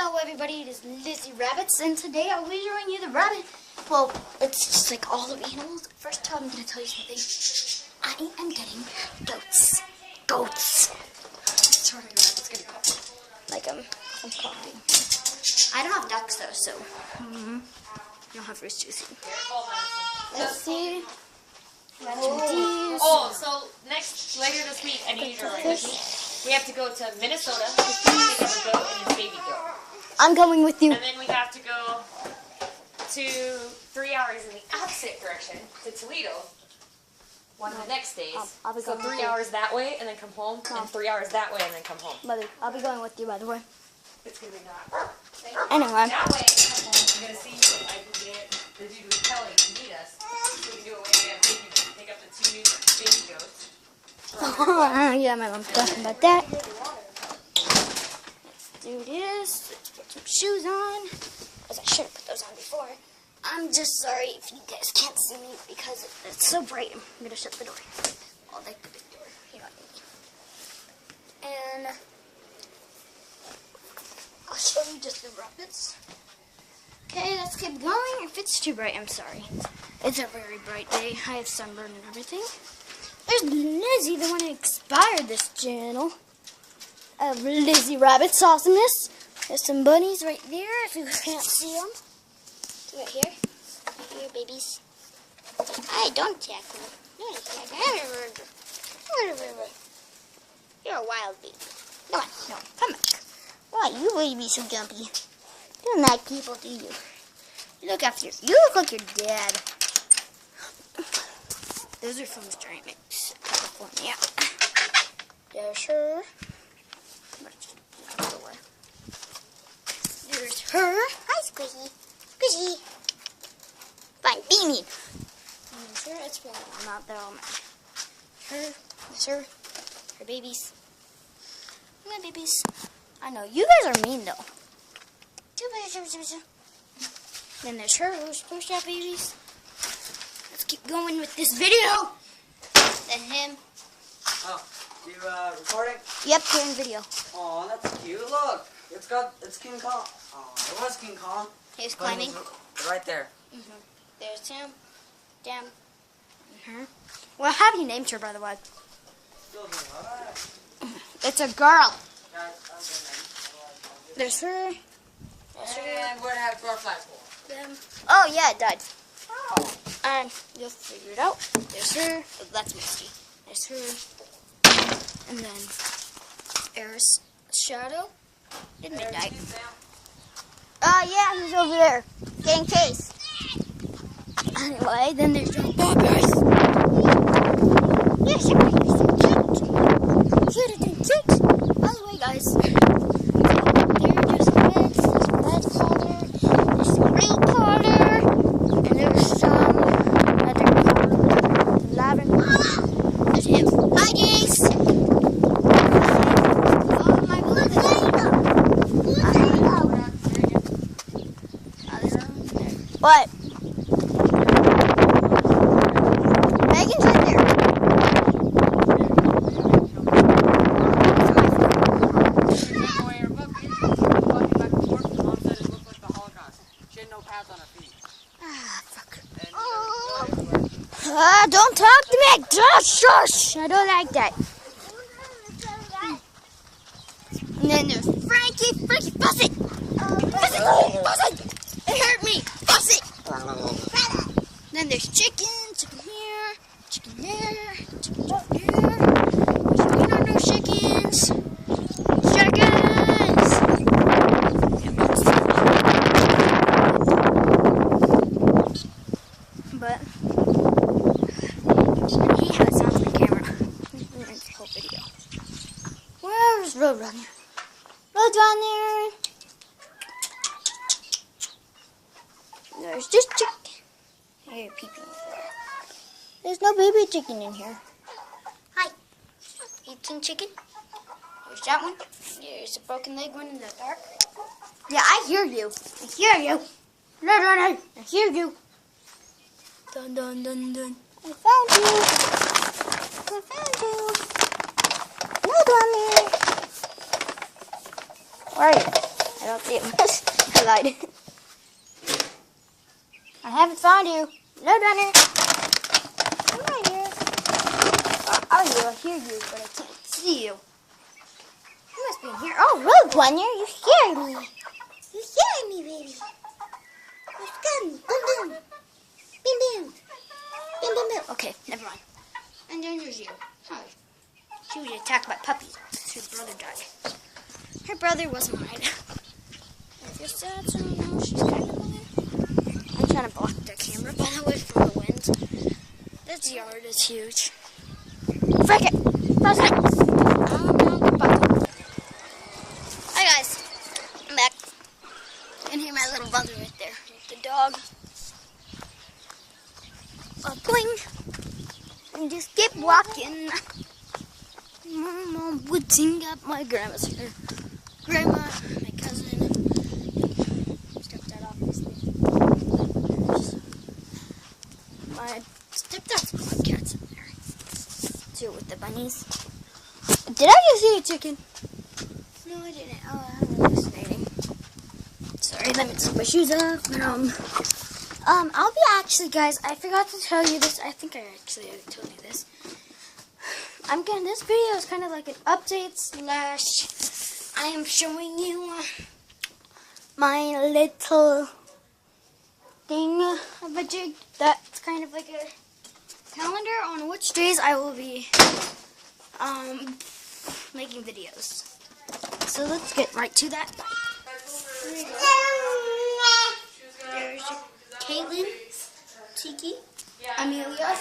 Hello everybody, it is Lizzie Rabbits, and today I'll be showing you the rabbit. Well, it's just like all the animals. First I'm going to tell you something. I am getting goats. Goats. Sorry, rabbit's going to cough. Like I'm coughing. I don't have ducks though, so I don't have roost juice. Let's see. So later this week, I need you to write with me. We have to go to Minnesota, pick up a goat and his baby goat. I'm going with you. And then we have to go to 3 hours in the opposite direction to Toledo. One of the next days. I'll be so going 3 with hours that way and then come home, and 3 hours that way and then come home. Mother, I'll be going with you, by the way. It's gonna be not. Anyway. That way, come home. I'm gonna see if I can get the dude with Kelly to meet us. So we can do it when we have baby. Pick up the 2 new baby goats. Yeah, my mom's talking about that. Let's do this. Let's put some shoes on. As I should have put those on before. I'm just sorry if you guys can't see me because it's so bright. I'm going to shut the door. I'll like the big door. You know what I mean. And I'll show you just the rabbits. Okay, let's keep going. If it's too bright, I'm sorry. It's a very bright day. I have sunburn and everything. There's Lizzie, the one who inspired this channel of Lizzie Rabbit's Awesomeness. There's some bunnies right there, if you can't see them. Right here. Right here, babies. Hey, don't attack me. Don't attack me. You're a wild baby. Come on, no, come back. Why, you baby so jumpy? You don't like people, do you? You look like your dad. Those are from Giant Mix, California. There's her. There's her. Hi, Squishy. Squishy. Fine, beaming. There's her. It's really warm out there. All mad. Her. There's her. Her babies. My babies. I know you guys are mean though. Then there's her. Who's supposed to have babies. Let's keep going with this video. Then him. Oh, you recording? Yep, you're in video. Oh, that's cute. Look, it's King Kong. Oh, it was King Kong. He was climbing. Right there. There's him. Damn. And her. Well, how have you named her, by the way? It's a girl. There's her. And where to have floor flats for? Them. Oh yeah, it died. Oh. And you'll figure it out. There's her. Oh, that's Misty. There's her. And then there's Shadow. Didn't he die? Yeah, he's over there. Getting chased. Anyway, then there's John Bobbers. Yes, you're so cute. Cute and cute. By the way, guys, they're just reds. There's red color. There's some real color. And there's some other color. Lavender. There's him. Hi, guys. Oh, my What? Megan's right there. Ah, fuck. Don't talk to me. Shush. I don't like that. And then there's Frankie. Frankie, bust it. Bust it. Bust it. It hurt me. Bust it. Then there's chicken. Chicken here. Chicken there. Chicken there. We don't know chickens. Chickens. But he has sounds on the camera. In the whole video. Where's Roadrunner? Roadrunner. There's just chicken. Hey, peeping. There's no baby chicken in here. Hi. Eating chicken. There's that one. There's a broken leg one in the dark. Yeah, I hear you. I hear you. Roadrunner. I hear you. Dun dun dun dun. I found you. I found you. Roadrunner. Where are you? I don't see him. I lied. I haven't found you. No, Runner. Come on here. I hear you, but I can't see you. You must be in here. Oh, Rogue Runner, you scared me. You scared me, baby. You scared me. Boom, boom. Bim, bim. Bim, bim, bim. Okay, never mind. And then there's you. Hi. She was attacked by puppies. Her brother died. Her brother wasn't mine. I guess that's no, she's kind of mine. I'm trying to block the camera, by the way, from the wind. This yard is huge. Frick it! Press it! Hi guys, I'm back. You can hear my little brother right there. The dog. Boing! And just keep walking. Mom would sing up my grandma's here. Grandma, my cousin, stepdad, obviously. My stepdad's bobcats in there. Too, with the bunnies. Did I just see a chicken? No, I didn't. Oh, I'm hallucinating. Sorry, let me take my shoes off. I'll be actually, guys, I forgot to tell you this. I think I actually already told you this. This video is kind of like an update / I am showing you my little thing of a jig. That's kind of like a calendar on which days I will be making videos. So let's get right to that. There's Caitlin, Tiki, Amelia.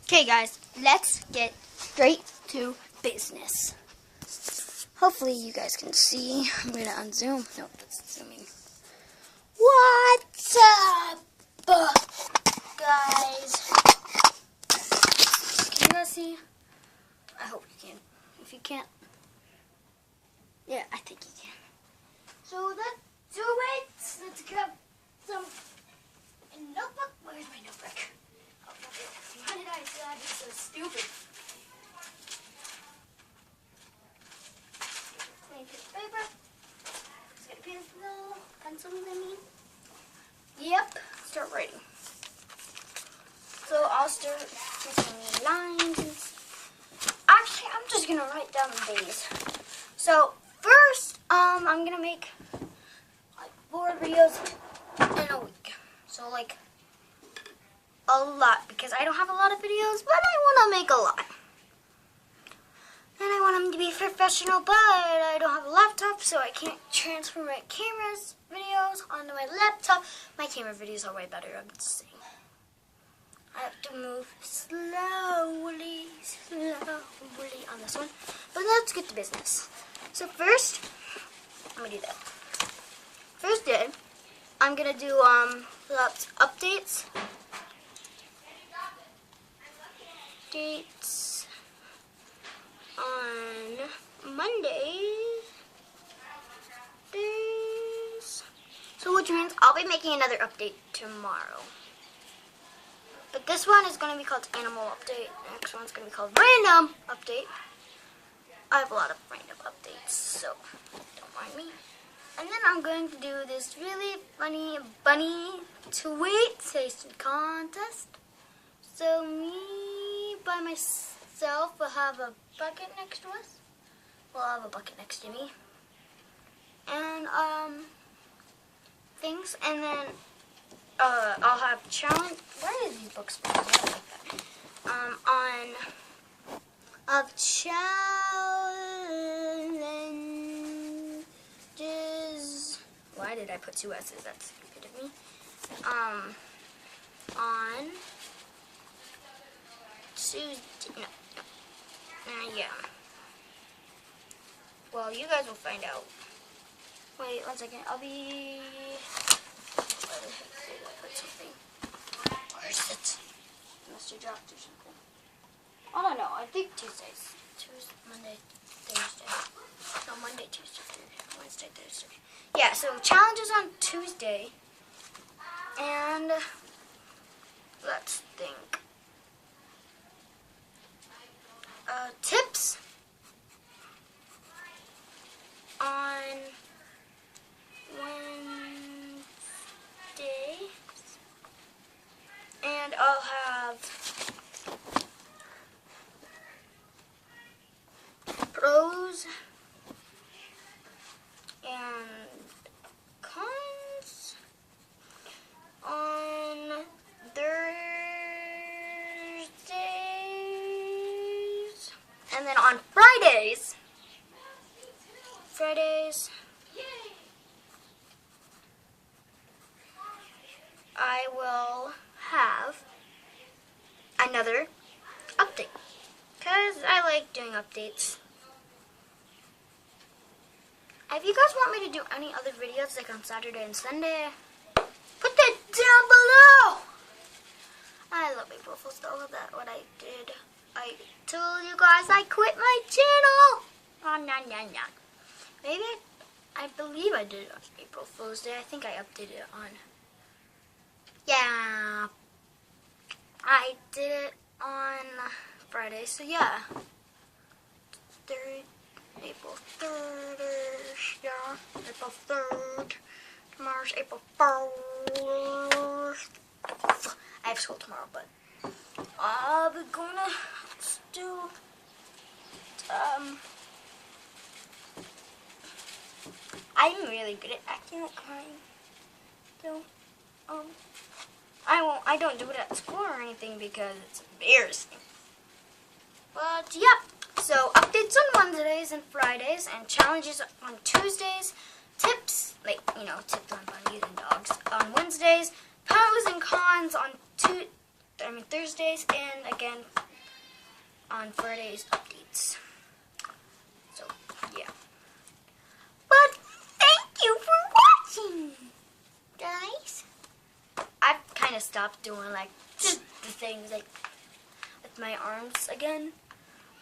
Okay guys, let's get straight to business. Hopefully you guys can see. I'm going to unzoom. Nope, that's zooming. What's up, guys? Can you guys see? I hope you can. If you can't, yeah, I think you can. So let's do it. Let's grab some notebook. Where's my notebook? Oh, why did I say that? It's so stupid. Clean piece of paper. Let's get a pencil, I mean. Yep, start writing. So I'll start with some lines. Actually, I'm just gonna write down the days. So first, I'm gonna make like 4 videos in a week. So like a lot, because I don't have a lot of videos, but I want to make a lot. And I want them to be professional, but I don't have a laptop, so I can't transfer my camera's videos onto my laptop. My camera videos are way better, I'm just saying. I have to move slowly on this one. But let's get to business. So first, let me do that. First day, I'm gonna do lots of updates. Dates on Monday. Days. So which means I'll be making another update tomorrow. But this one is going to be called Animal Update. The next one's going to be called Random Update. I have a lot of random updates, so don't mind me. And then I'm going to do this really funny bunny tweet tasting contest. So me by myself will have a bucket next to us. We'll have a bucket next to me. And things, and then I'll have challenge. Where are these books? I like that. Of challenges. Why did I put 2 S's? That's stupid of me. On Tuesday. No. Yeah. Well, you guys will find out. Wait 1 second. I'll be. Where the heck did I put something? Where is it? Must have dropped or something. I don't know. I think Tuesdays. Tuesday, Monday, Thursday. No, Monday, Tuesday, Thursday, Wednesday, Thursday. Yeah, so challenges on Tuesday. And on Fridays, I will have another update. Because I like doing updates. If you guys want me to do any other videos like on Saturday and Sunday, put that down below. I love April Fool's though. That's what I did. I told you guys I quit my channel. Oh, no. Maybe I believe I did it on April Fool's Day. I think I updated it on. Yeah. I did it on Friday, so yeah. April 3rd, yeah. April 3rd. Tomorrow's April 1st. I have school tomorrow, but I'll be gonna do I'm really good at acting like crying. So I don't do it at school or anything because it's embarrassing. But yeah, so updates on Wednesdays and Fridays, and challenges on Tuesdays. Tips, like tips on bunnies and dogs on Wednesdays. Pros and cons on Thursdays, and again on Fridays updates. So yeah. But thank you for watching, guys. I've kind of stopped doing like the things like with my arms again.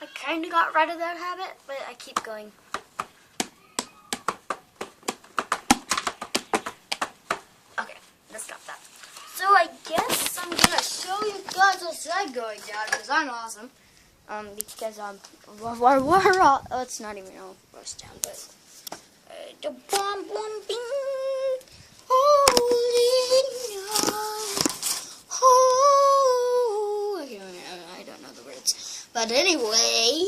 I kind of got rid of that habit, but I keep going. Okay, let's stop that. So I guess I'm gonna show you guys a set going down because I'm awesome. Because we're all, it's not even all rushed down, but the bomb bing. Holy night. Oh, I don't know the words. But anyway,